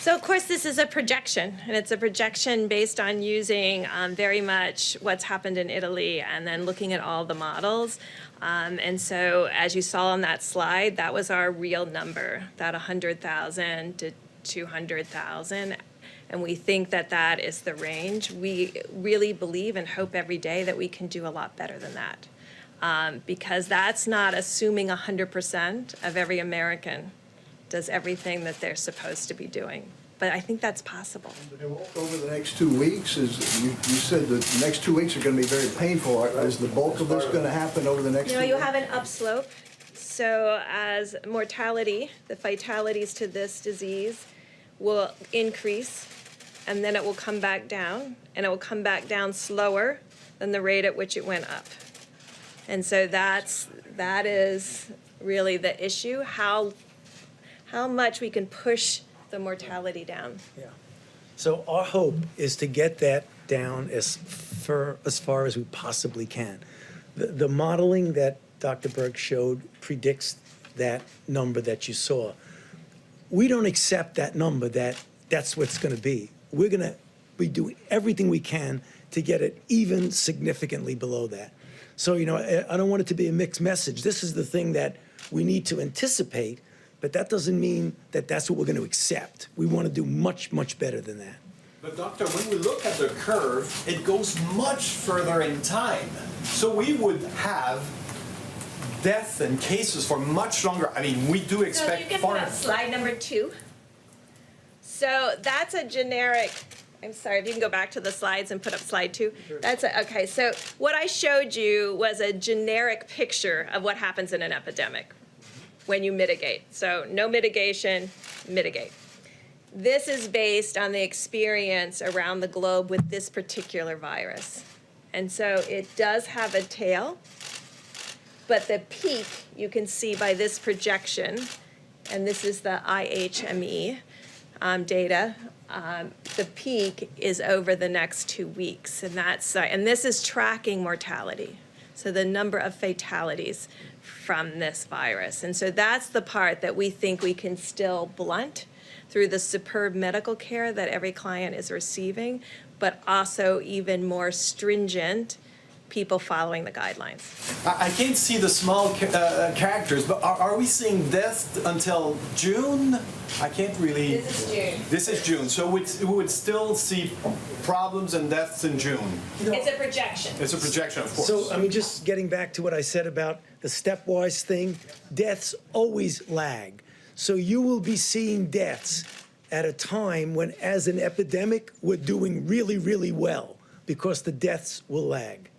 So of course, this is a projection, and it's a projection based on using very much what's happened in Italy and then looking at all the models. And so as you saw on that slide, that was our real number, that 100,000 to 200,000. And we think that that is the range. We really believe and hope every day that we can do a lot better than that. Because that's not assuming 100% of every American does everything that they're supposed to be doing. But I think that's possible. Over the next 2 weeks, you said the next 2 weeks are going to be very painful. Is the bulk of this going to happen over the next 2 weeks? You have an upslope. So as mortality, the fatalities to this disease will increase, and then it will come back down, and it will come back down slower than the rate at which it went up. And so that is really the issue, how much we can push the mortality down. Yeah. So our hope is to get that down as far as we possibly can. The modeling that Dr. Berg showed predicts that number that you saw. We don't accept that number that's what's going to be. We're going to be doing everything we can to get it even significantly below that. So, I don't want it to be a mixed message. This is the thing that we need to anticipate, but that doesn't mean that that's what we're going to accept. We want to do much, much better than that. But doctor, when we look at the curve, it goes much further in time. So we would have deaths and cases for much longer. I mean, we do expect... So you can put up slide number 2. So that's a generic... I'm sorry, if you can go back to the slides and put up slide 2. Okay, so what I showed you was a generic picture of what happens in an epidemic when you mitigate. So no mitigation, mitigate. This is based on the experience around the globe with this particular virus. And so it does have a tail, but the peak you can see by this projection, and this is the IHME data, the peak is over the next 2 weeks, and this is tracking mortality. So the number of fatalities from this virus. And so that's the part that we think we can still blunt through the superb medical care that every client is receiving, but also even more stringent people following the guidelines. I can't see the small characters, but are we seeing deaths until June? I can't really... This is June. This is June, so we would still see problems and deaths in June. It's a projection. It's a projection, of course. So, just getting back to what I said about the stepwise thing, deaths always lag. So you will be seeing deaths at a time when, as an epidemic, we're doing really, really well because the deaths will lag.